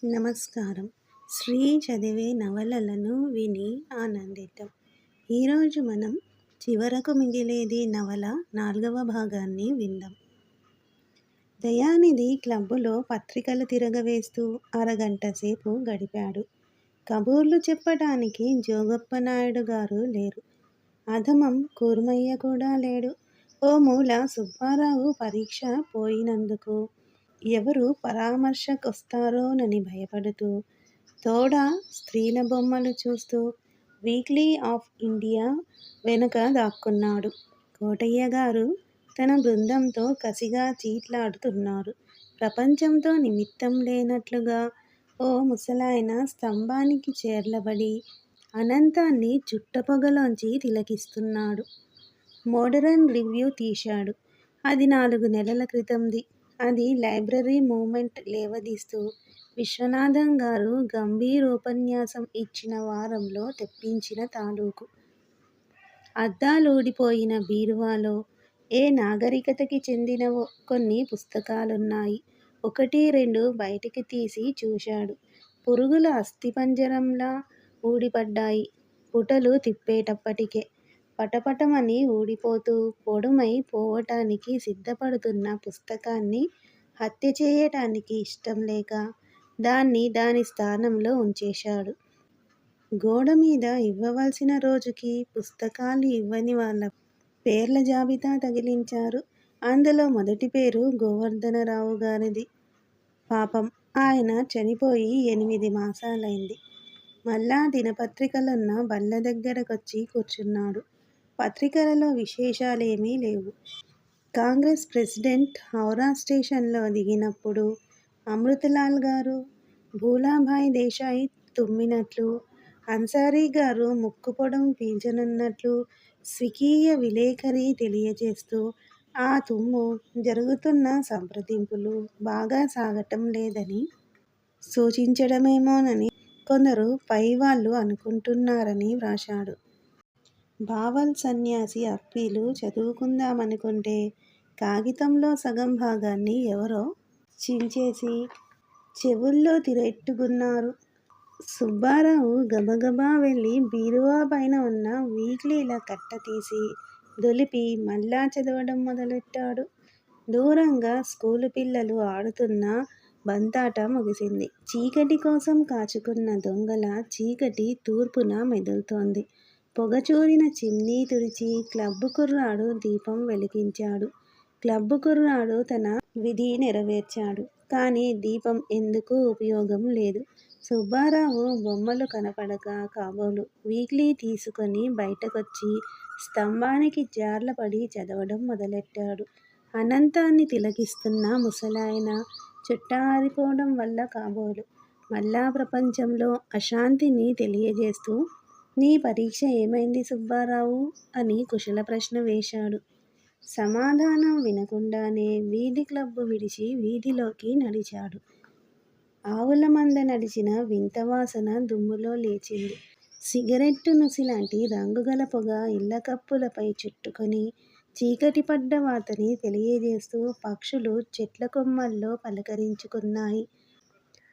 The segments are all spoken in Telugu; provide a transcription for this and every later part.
నమస్కారం. శ్రీ చదివే నవలలను విని ఆనందిద్దాం. ఈరోజు మనం చివరకు మిగిలేది నవల 4వ భాగాన్ని విందాం. దయానిధి క్లబ్బులో పత్రికలు తిరగవేస్తూ అరగంట సేపు గడిపాడు. కబుర్లు చెప్పటానికి జోగప్పనాయుడు గారు లేరు. అధమం కూర్మయ్య కూడా లేడు. ఓ మూల సుబ్బారావు పరీక్ష పోయినందుకు ఎవరు పరామర్శకొస్తారోనని భయపడుతూ, తోడ స్త్రీల బొమ్మలు చూస్తూ వీక్లీ ఆఫ్ ఇండియా వెనుక దాక్కున్నాడు. కోటయ్యగారు తన బృందంతో కసిగా చీట్లాడుతున్నారు. ప్రపంచంతో నిమిత్తం లేనట్లుగా ఓ ముసలాయన స్తంభానికి చేర్లబడి అనంతాన్ని చుట్టపొగలోంచి తిలకిస్తున్నాడు. మోడరన్ రివ్యూ తీశాడు. అది 4 నెలల క్రితంది. అది లైబ్రరీ మూవ్మెంట్ లేవదీస్తూ విశ్వనాథం గారు గంభీరోపన్యాసం ఇచ్చిన వారంలో తెప్పించిన తాలూకు. అద్దాలూడిపోయిన బీరువాలో ఏ నాగరికతకి చెందినవో కొన్ని పుస్తకాలున్నాయి. 1, 2 బయటికి తీసి చూశాడు. పురుగుల అస్థిపంజరంలా ఊడిపడ్డాయి. పుటలు తిప్పేటప్పటికే పటపటమని ఊడిపోతూ పొడుమై పోవటానికి సిద్ధపడుతున్న పుస్తకాన్ని హత్య చేయటానికి ఇష్టంలేక దాన్ని దాని స్థానంలో ఉంచేశాడు. గోడమీద ఇవ్వవలసిన రోజుకి పుస్తకాలు ఇవ్వని వాళ్ళ పేర్ల జాబితా తగిలించారు. అందులో మొదటి పేరు గోవర్ధనరావు గారిది. పాపం ఆయన చనిపోయి 8 మాసాలైంది. మళ్ళా దినపత్రికలున్న బల్ల దగ్గరకొచ్చి కూర్చున్నాడు. పత్రికలలో విశేషాలేమీ లేవు. కాంగ్రెస్ ప్రెసిడెంట్ హౌరా స్టేషన్లో దిగినప్పుడు అమృతలాల్ గారు, భూలాభాయ్ దేశాయ్ తుమ్మినట్లు, అన్సారీ గారు ముక్కుపొడం పీల్చనున్నట్లు స్వీకీయ విలేఖరి తెలియజేస్తూ ఆ తుమ్ము జరుగుతున్న సంప్రదింపులు బాగా సాగటం లేదని సూచించడమేమోనని కొందరు పైవాళ్ళు అనుకుంటున్నారని వ్రాశాడు. భావల్ సన్యాసి అప్పీలు చదువుకుందామనుకుంటే కాగితంలో సగం భాగాన్ని ఎవరో చించేసి చెవుల్లో తిరెట్టుకున్నారు. సుబ్బారావు గబగబా వెళ్ళి బీరువా పైన ఉన్న వీక్లీల కట్ట తీసి దులిపి మళ్ళా చదవడం మొదలెట్టాడు. దూరంగా స్కూలు పిల్లలు ఆడుతున్న బంతాట ముగిసింది. చీకటి కోసం కాచుకున్న దొంగల చీకటి తూర్పున మెదులుతోంది. పొగచూరిన చిమ్నీ తుడిచి క్లబ్బు కుర్రాడు దీపం వెలిగించాడు. క్లబ్బు కుర్రాడు తన విధి నెరవేర్చాడు. కానీ దీపం ఎందుకు ఉపయోగం లేదు. సుబ్బారావు బొమ్మలు కనపడక కాబోలు వీక్లీ తీసుకొని బయటకొచ్చి స్తంభానికి జార్లపడి చదవడం మొదలెట్టాడు. అనంతాన్ని తిలకిస్తున్న ముసలాయన చుట్టారిపోవడం వల్ల కాబోలు మళ్ళా ప్రపంచంలో అశాంతిని తెలియజేస్తూ నీ పరీక్ష ఏమైంది సుబ్బారావు అని కుశల ప్రశ్న వేశాడు. సమాధానం వినకుండానే వీధి క్లబ్బు విడిచి వీధిలోకి నడిచాడు. ఆవుల మంద నడిచిన వింత వాసన దుమ్ములో లేచింది. సిగరెట్టు నుసిలాంటి రంగుగల పొగ ఇళ్ళకప్పులపై చుట్టుకొని చీకటి పడ్డ వాతని తెలియజేస్తూ పక్షులు చెట్ల కొమ్మల్లో పలకరించుకున్నాయి.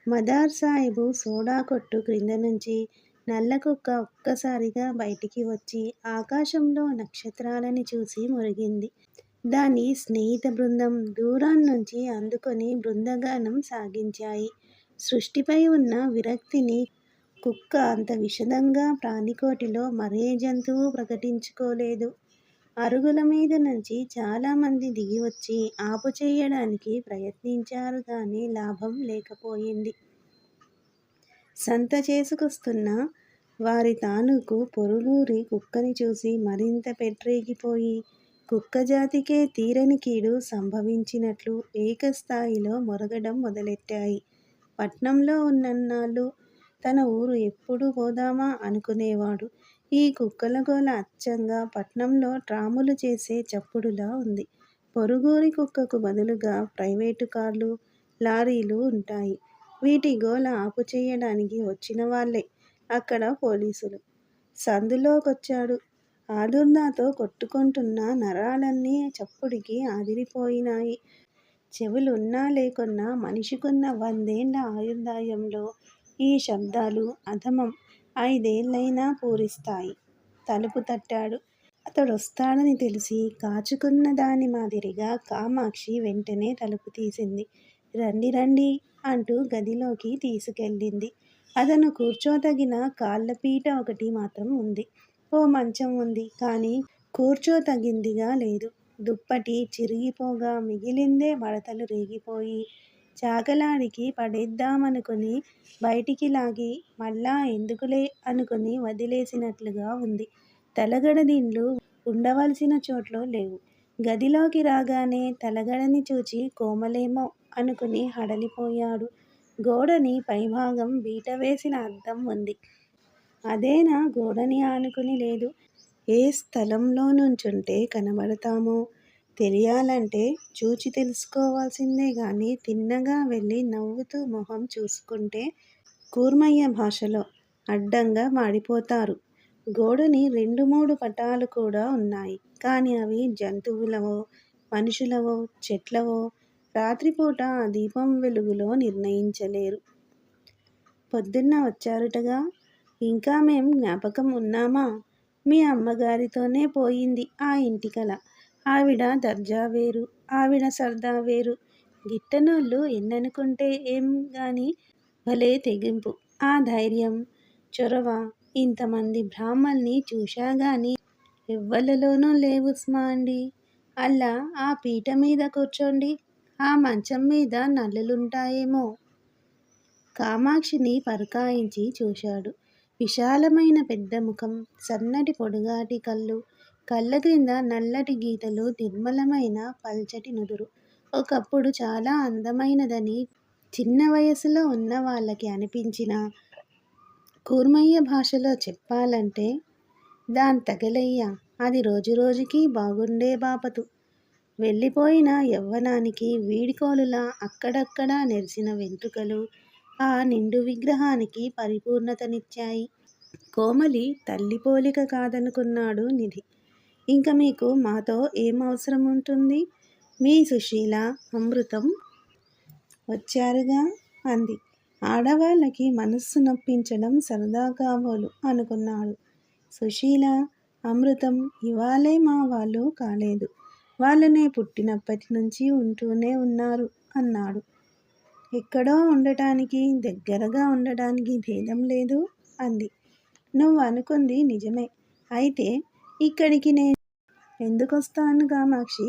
మదార్ సాహెబు సోడా కొట్టు క్రింద నుంచి నల్లకుక్క ఒక్కసారిగా బయటికి వచ్చి ఆకాశంలో నక్షత్రాలని చూసి మురిగింది. దాని స్నేహిత బృందం దూరాన్నుంచి అందుకొని బృందగానం సాగించాయి. సృష్టిపై ఉన్న విరక్తిని కుక్క అంత విశదంగా ప్రాణికోటిలో మరే జంతువు ప్రకటించుకోలేదు. అరుగుల మీద నుంచి చాలామంది దిగివచ్చి ఆపుచేయడానికి ప్రయత్నించారు గాని లాభం లేకపోయింది. సంత చేసుకొస్తున్న వారి తాలూకు పొరుగురి కుక్కని చూసి మరింత పెట్టరేగిపోయి కుక్కజాతికే తీరని కీడు సంభవించినట్లు ఏకస్థాయిలో మొరగడం మొదలెట్టాయి. పట్నంలో ఉన్నన్నాళ్ళు తన ఊరు ఎప్పుడు పోదామా అనుకునేవాడు. ఈ కుక్కల గోల అచ్చంగా పట్నంలో ట్రాములు చేసే చప్పుడులా ఉంది. పొరుగురి కుక్కకు బదులుగా ప్రైవేటు కార్లు, లారీలు ఉంటాయి. వీటి గోల ఆపుచేయడానికి వచ్చిన వాళ్ళే అక్కడ పోలీసులు. సందులోకొచ్చాడు. ఆదుర్దాతో కొట్టుకుంటున్న నరాలన్నీ చప్పుడికి అదిరిపోయినాయి. చెవులున్నా లేకున్నా మనిషికున్న 100 ఏళ్ల ఆయుర్దాయంలో ఈ శబ్దాలు అధమం 5 ఏళ్లైనా పూరిస్తాయి. తలుపు తట్టాడు. అతడొస్తాడని తెలిసి కాచుకున్న దాని మాదిరిగా కామాక్షి వెంటనే తలుపు తీసింది. రండి రండి అంటూ గదిలోకి తీసుకెళ్ళింది. అతను కూర్చోతగిన కాళ్ళపీట ఒకటి మాత్రం ఉంది. ఓ మంచం ఉంది. కానీ కూర్చోతగిందిగా లేదు. దుప్పటి చిరిగిపోగా మిగిలిందే మడతలు రేగిపోయి చాకలాడికి పడేద్దామనుకుని బయటికి లాగి మళ్ళా ఎందుకులే అనుకుని వదిలేసినట్లుగా ఉంది. తలగడదిండ్లు ఉండవలసిన చోట్లో లేవు. గదిలోకి రాగానే తలగడని చూచి కోమలేమో అనుకుని హడలిపోయాడు. గోడని పైభాగం బీటవేసిన అద్దం ఉంది. అదేనా గోడని ఆనుకుని లేదు. ఏ స్థలంలో నుంచుంటే కనబడతామో తెలియాలంటే చూచి తెలుసుకోవాల్సిందే గాని తిన్నగా వెళ్ళి నవ్వుతూ మొహం చూసుకుంటే కూర్మయ్య భాషలో అడ్డంగా మాడిపోతారు. గోడని 2-3 పటాలు కూడా ఉన్నాయి. కానీ అవి జంతువులవో మనుషులవో చెట్లవో రాత్రిపూట ఆ దీపం వెలుగులో నిర్ణయించలేరు. పొద్దున్న వచ్చారుటగా. ఇంకా మేం జ్ఞాపకం ఉన్నామా? మీ అమ్మగారితోనే పోయింది ఆ ఇంటికల. ఆవిడ దర్జా వేరు, ఆవిడ సర్దా వేరు. గిట్టనోళ్ళు ఎన్ననుకుంటే ఏం గాని భలే తెగింపు, ఆ ధైర్యం, చొరవ ఇంతమంది బ్రాహ్మల్ని చూశాగాని ఎవ్వళ్ళలోనూ లేవు స్మాండి. అల్లా ఆ పీట మీద కూర్చోండి. ఆ మంచం మీద నల్లులుంటాయేమో. కామాక్షిని పరకాయించి చూశాడు. విశాలమైన పెద్ద ముఖం, సన్నటి పొడుగాటి కళ్ళు, కళ్ళ క్రింద నల్లటి గీతలు, నిర్మలమైన పల్చటి నుదురు. ఒకప్పుడు చాలా అందమైనదని చిన్న వయసులో ఉన్న వాళ్ళకి అనిపించినా కూర్మయ్య భాషలో చెప్పాలంటే దాంతగలయ్యా అది రోజురోజుకీ బాగుండే బాపతు. వెళ్ళిపోయిన యవ్వనానికి వీడ్కోలులా అక్కడక్కడా నెరిసిన వెంట్రుకలు ఆ నిండు విగ్రహానికి పరిపూర్ణతనిచ్చాయి. కోమలి తల్లి పోలిక కాదనుకున్నాడు నిధి. ఇంక మీకు మాతో ఏం అవసరం ఉంటుంది? మీ సుశీల, అమృతం వచ్చారుగా అంది. ఆడవాళ్ళకి మనస్సు నొప్పించడం సరదా కాబోలు అనుకున్నాడు. సుశీల, అమృతం ఇవాళే మా వాళ్ళు కాలేదు. వాళ్ళు నే పుట్టినప్పటి నుంచి ఉంటూనే ఉన్నారు అన్నాడు. ఎక్కడో ఉండటానికి దగ్గరగా ఉండటానికి భేదం లేదు అంది. నువ్వు అనుకుంది నిజమే. అయితే ఇక్కడికి నేను ఎందుకొస్తాను కామాక్షి?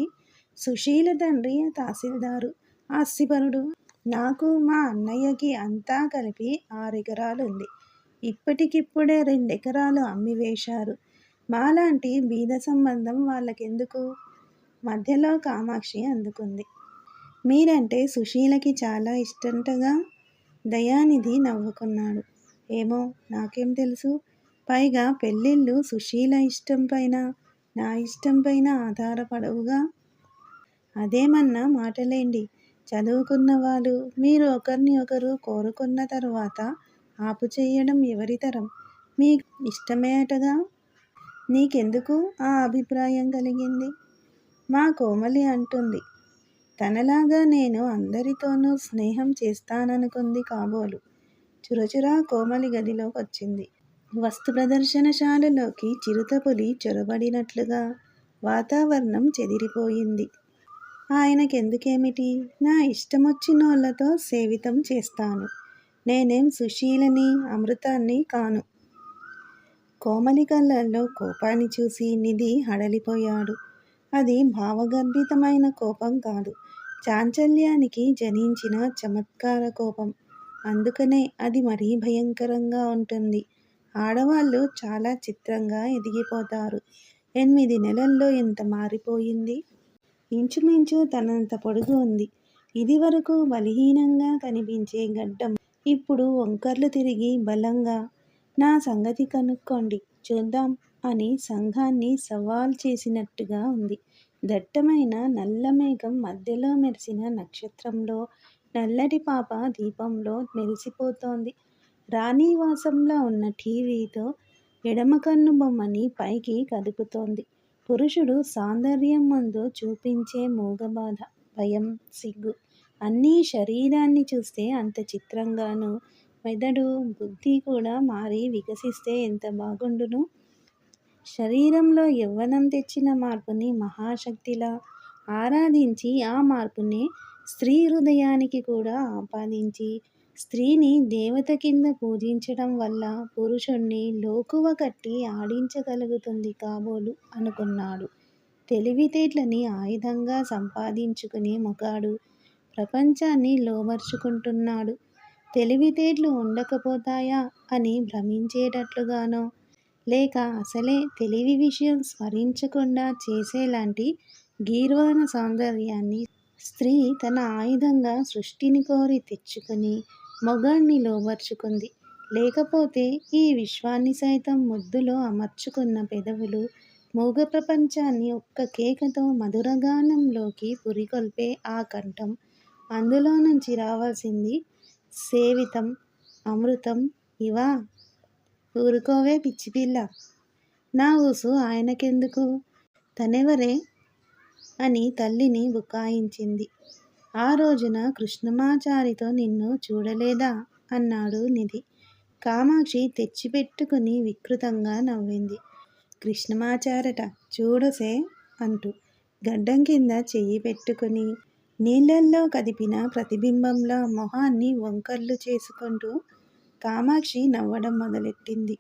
సుశీల తండ్రి తహసీల్దారు, ఆస్తిపరుడు. నాకు మా అన్నయ్యకి అంతా కలిపి 6 ఎకరాలుంది. ఇప్పటికిప్పుడే 2 ఎకరాలు అమ్మివేశారు. మాలాంటి బీద సంబంధం వాళ్ళకెందుకు? మధ్యలో కామాక్షి అందుకుంది. మీరంటే సుశీలకి చాలా ఇష్టంటగా? దయానిధి నవ్వుకున్నాడు. ఏమో నాకేం తెలుసు? పైగా పెళ్ళిళ్ళు సుశీల ఇష్టంపైన నా ఇష్టంపైన ఆధారపడవుగా. అదేమన్నా మాటలేండి. చదువుకున్నవాళ్ళు మీరు ఒకరిని ఒకరు కోరుకున్న తరువాత ఆపుచెయ్యడం ఎవరితరం? మీకు ఇష్టమేటగా. నీకెందుకు ఆ అభిప్రాయం కలిగింది? మా కోమలి అంటుంది. తనలాగా నేను అందరితోనూ స్నేహం చేస్తాననుకుంది కాబోలు. చురచురా కోమలి గదిలోకొచ్చింది. వస్తు ప్రదర్శనశాలలోకి చిరుతపులి చొరబడినట్లుగా వాతావరణం చెదిరిపోయింది. ఆయనకెందుకేమిటి? నా ఇష్టమొచ్చినోళ్ళతో సేవితం చేస్తాను. నేనేం సుశీలని, అమృతాన్ని కాను. కోమలి కళ్ళల్లో కోపాన్ని చూసి నిధి హడలిపోయాడు. అది భావగర్భితమైన కోపం కాదు, చాంచల్యానికి జనించిన చమత్కార కోపం. అందుకనే అది మరీ భయంకరంగా ఉంటుంది. ఆడవాళ్ళు చాలా చిత్రంగా ఎదిగిపోతారు. 8 నెలల్లో ఎంత మారిపోయింది. ఇంచుమించు తనంత పొడుగు ఉంది. ఇదివరకు బలహీనంగా కనిపించే గడ్డం ఇప్పుడు వంకర్లు తిరిగి బలంగా. నా సంగతి కనుక్కోండి చూద్దాం అని సంఘాన్ని సవాల్ చేసినట్టుగా ఉంది. దట్టమైన నల్ల మేఘం మధ్యలో మెరిసిన నక్షత్రంలో నల్లటి పాప దీపంలో మెరిసిపోతోంది. రాణివాసంలో ఉన్న టీవీతో ఎడమ కన్ను బొమ్మని పైకి కదుపుతోంది. పురుషుడు సౌందర్యం ముందు చూపించే మూగబాధ భయం, సిగ్గు అన్నీ శరీరాన్ని చూస్తే అంత చిత్రంగాను, మెదడు, బుద్ధి కూడా మారి వికసిస్తే ఎంత బాగుండును. శరీరంలో యవ్వనం తెచ్చిన మార్పుని మహాశక్తిలా ఆరాధించి ఆ మార్పుని స్త్రీ హృదయానికి కూడా ఆపాదించి స్త్రీని దేవత కింద పూజించడం వల్ల పురుషుణ్ణి లోకువ కట్టి ఆడించగలుగుతుంది కాబోలు అనుకున్నాడు. తెలివితేటలని ఆయుధంగా సంపాదించుకునే మొగాడు ప్రపంచాన్ని లోబర్చుకుంటున్నాడు. తెలివితేటలు ఉండకపోతాయా అని భ్రమించేటట్లుగానో, లేక అసలే తెలివి విషయం స్మరించకుండా చేసేలాంటి గీర్వాణ సౌందర్యాన్ని స్త్రీ తన ఆయుధంగా సృష్టిని కోరి తెచ్చుకుని మొగాణ్ణి లోబర్చుకుంది. లేకపోతే ఈ విశ్వాన్ని సైతం ముద్దులో అమర్చుకున్న పెదవులు, మూగ ప్రపంచాన్ని ఒక్క కేకతో మధురగానంలోకి పురికొల్పే ఆ కంఠం, అందులో నుంచి రావాల్సింది సేవితం, అమృతం ఇవా? ఊరుకోవే పిచ్చిపిల్ల, నా ఊసు ఆయనకెందుకు, తనెవరే అని తల్లిని బుకాయించింది. ఆ రోజున కృష్ణమాచారితో నిన్ను చూడలేదా అన్నాడు నిధి. కామాక్షి తెచ్చిపెట్టుకుని వికృతంగా నవ్వింది. కృష్ణమాచారట చూడసే అంటూ గడ్డం కింద చెయ్యి పెట్టుకుని నీళ్ళల్లో కదిపిన ప్రతిబింబంలా మొహాన్ని వంకర్లు చేసుకుంటూ కామాక్షి నవ్వడం మొదలెట్టింది.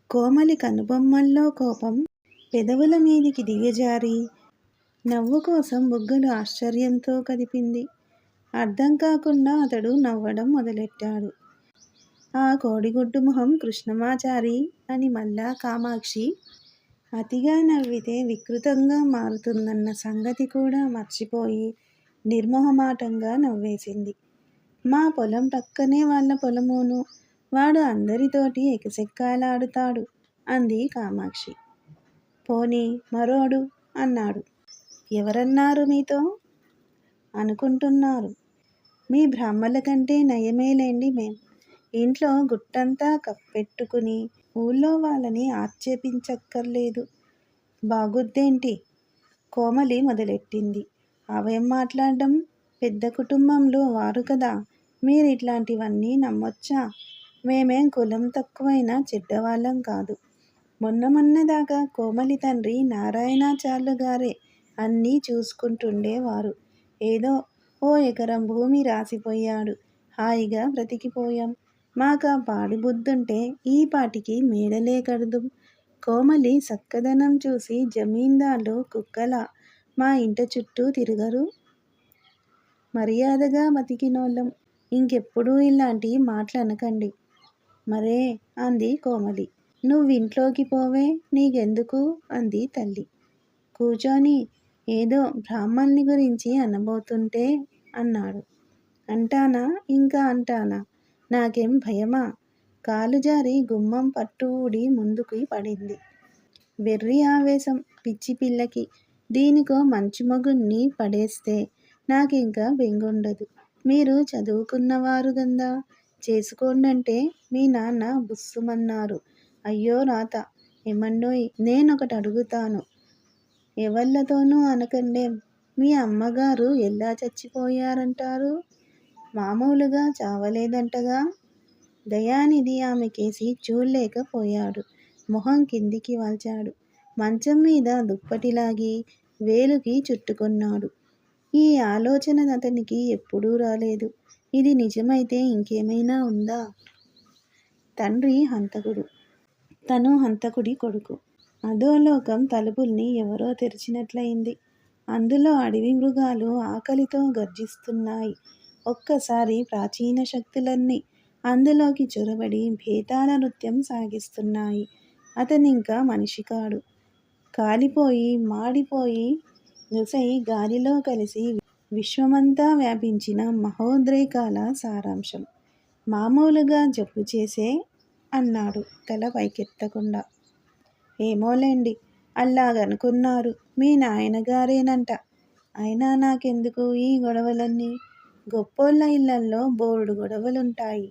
కోమలి కనుబొమ్మల్లో కోపం పెదవుల మీదికి దిగజారి నవ్వు కోసం బుగ్గలు ఆశ్చర్యంతో కదిపింది. అర్థం కాకుండా అతడు నవ్వడం మొదలెట్టాడు. ఆ కోడిగుడ్డు మొహం కృష్ణమాచారి అని మళ్ళా కామాక్షి అతిగా నవ్వితే వికృతంగా మారుతుందన్న సంగతి కూడా మర్చిపోయి నిర్మోహమాటంగా నవ్వేసింది. మా పొలం పక్కనే వాళ్ళ పొలమును, వాడు అందరితోటి ఎకసెక్కాలాడుతాడు అంది కామాక్షి. పోనీ మరోడు అన్నాడు. ఎవరన్నారు మీతో? అనుకుంటున్నారు. మీ బ్రాహ్మల కంటే నయమేలేండి మేం. ఇంట్లో గుట్టంతా కప్పెట్టుకుని ఊళ్ళో వాళ్ళని ఆక్షేపించక్కర్లేదు. బాగుద్దేంటి? కోమలి మొదలెట్టింది. అవేం మాట్లాడడం, పెద్ద కుటుంబంలో వారు కదా, మీరిట్లాంటివన్నీ నమ్మొచ్చా? మేమేం కులం తక్కువైన చెడ్డవాళ్ళం కాదు. మొన్నదాకా కోమలి తండ్రి నారాయణాచార్లు గారే అన్నీ చూసుకుంటుండేవారు. ఏదో ఓ ఎకరం భూమి రాసిపోయాడు. హాయిగా బ్రతికిపోయాం. మాకా పాడి బుద్ధుంటే ఈ పాటికి మేడలే కడుదుం. కోమలి సక్కదనం చూసి జమీందార్లు కుక్కలా మా ఇంట చుట్టూ తిరగరు. మర్యాదగా బతికినోళ్ళం. ఇంకెప్పుడూ ఇలాంటి మాటలనకండి. మరే అంది కోమలి. నువ్వింట్లోకి పోవే, నీకెందుకు అంది తల్లి. కూచోని ఏదో బ్రాహ్మల్ని గురించి అనబోతుంటే అన్నాడు. అంటానా, ఇంకా అంటానా? నాకేం భయమా? కాలు జారి గుమ్మం పట్టు ఊడి ముందుకి పడింది. వెర్రి ఆవేశం పిచ్చి పిల్లకి. దీనికో మంచి మొగుణ్ణి పడేస్తే నాకింకా బెంగుండదు. మీరు చదువుకున్నవారు గందా, చేసుకోండంటే మీ నాన్న బుస్సుమన్నారు. అయ్యో రాత! ఏమండోయ్, నేనొకటడుగుతాను. ఎవళ్ళతోనూ అనకండేం. మీ అమ్మగారు ఎలా చచ్చిపోయారంటారు? మామూలుగా చావలేదంటగా? దయానిధి ఆమెకేసి చూడలేకపోయాడు. మొహం కిందికి వాల్చాడు. మంచం మీద దుప్పటిలాగి వేలుకి చుట్టుకున్నాడు. ఈ ఆలోచన అతనికి ఎప్పుడూ రాలేదు. ఇది నిజమైతే ఇంకేమైనా ఉందా? తండ్రి హంతకుడు, తను హంతకుడి కొడుకు. అధోలోకం తలుపుల్ని ఎవరో తెరిచినట్లయింది. అందులో అడవి మృగాలు ఆకలితో గర్జిస్తున్నాయి. ఒక్కసారి ప్రాచీన శక్తులన్నీ అందులోకి చొరబడి భేతాళ నృత్యం సాగిస్తున్నాయి. అతనింకా మనిషి కాడు. కాలిపోయి మాడిపోయి నుసై గాలిలో కలిసి విశ్వమంతా వ్యాపించిన మహోద్రేకాల సారాంశం. మామూలుగా జబ్బు చేసే అన్నాడు తల పైకెత్తకుండా. ఏమోలేండి, అల్లాగనుకున్నారు. మీ నాయనగారేనంట. అయినా నాకెందుకు ఈ గొడవలన్నీ? గొప్పోళ్ళ ఇళ్ళల్లో బోల్డు గొడవలుంటాయి.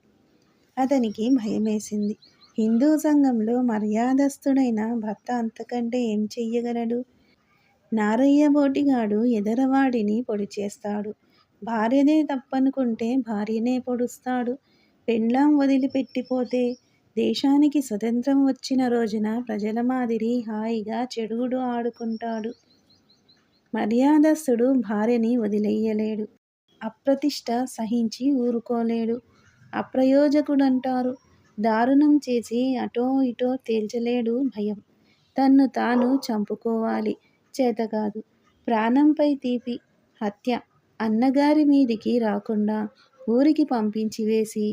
అతనికి భయమేసింది. హిందూ సంఘంలో మర్యాదస్తుడైన భర్త అంతకంటే ఏం చెయ్యగలడు? నారయ్య బోటిగాడు ఎదరవాడిని పొడి చేస్తాడు. భార్యదే తప్పనుకుంటే భార్యనే పొడుస్తాడు. పెండ్లాం వదిలిపెట్టిపోతే దేశానికి స్వతంత్రం వచ్చిన రోజున ప్రజల మాదిరి హాయిగా చెడుగుడు ఆడుకుంటాడు. మర్యాదస్తుడు భార్యని వదిలెయ్యలేడు. అప్రతిష్ట సహించి ఊరుకోలేడు. అప్రయోజకుడంటారు. దారుణం చేసి అటో ఇటో తేల్చలేడు. భయం. తన్ను తాను చంపుకోవాలి. చేతకాదు. ప్రాణంపై తీపి. హత్య. అన్నగారి మీదికి రాకుండా ఊరికి పంపించి వేసి,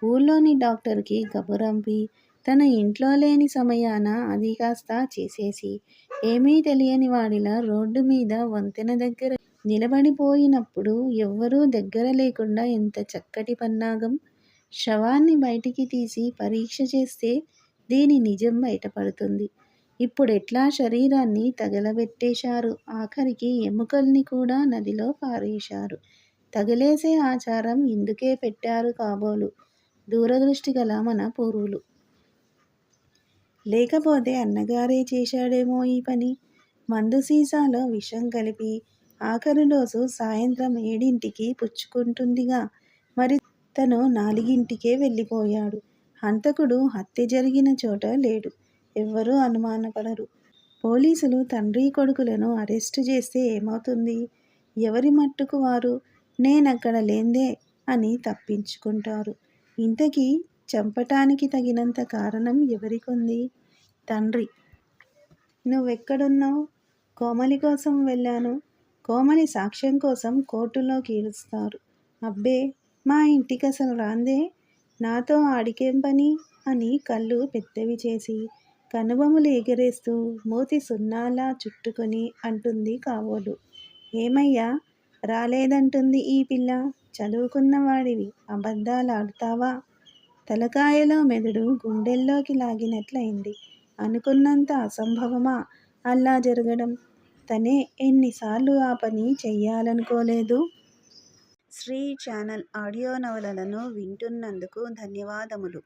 ఊళ్ళోని డాక్టర్కి కబురంపి, తన ఇంట్లో లేని సమయాన అది కాస్త చేసేసి, ఏమీ తెలియని వాడిలా రోడ్డు మీద వంతెన దగ్గర నిలబడిపోయినప్పుడు ఎవ్వరూ దగ్గర లేకుండా ఎంత చక్కటి పన్నాగం! శవాన్ని బయటికి తీసి పరీక్ష చేస్తే దీని నిజం బయటపడుతుంది. ఇప్పుడెట్లా శరీరాన్ని తగలబెట్టేశారు. ఆఖరికి ఎముకల్ని కూడా నదిలో పారేశారు. తగలేసే ఆచారం ఇందుకే పెట్టారు కాబోలు దూరదృష్టి గల మన పూర్వులు. లేకపోతే అన్నగారే చేశాడేమో ఈ పని. మందు సీసాలో విషం కలిపి ఆఖరు డోసు సాయంత్రం 7ంటికి పుచ్చుకుంటుందిగా. మరి తను 4ంటికే వెళ్ళిపోయాడు. హంతకుడు హత్య జరిగిన చోట లేడు. ఎవ్వరూ అనుమానపడరు. పోలీసులు తండ్రి కొడుకులను అరెస్టు చేస్తే ఏమవుతుంది? ఎవరి మట్టుకు వారు నేనక్కడ లేందే అని తప్పించుకుంటారు. ఇంతకీ చంపటానికి తగినంత కారణం ఎవరికుంది? తండ్రి. నువ్వెక్కడున్నావ్? కోమలి కోసం వెళ్ళాను. కోమలి సాక్ష్యం కోసం కోర్టులో కీడుస్తారు. అబ్బే, మా ఇంటికసలు రాందే. నాతో ఆడికేం పని? అని కళ్ళు పెద్దవి చేసి, కనుబొమలు ఎగరేస్తూ, మూతి సున్నాలా చుట్టుకొని అంటుంది కాబోలు. ఏమయ్యా, రాలేదంటుంది ఈ పిల్ల. చదువుకున్నవాడివి అబద్ధాలాడుతావా? తలకాయలో మెదడు గుండెల్లోకి లాగినట్లయింది. అనుకున్నంత అసంభవమా అలా జరగడం? తనే ఎన్నిసార్లు ఆ పని చెయ్యాలనుకోలేదు? శ్రీ ఛానల్ ఆడియో నవలలను వింటున్నందుకు ధన్యవాదములు.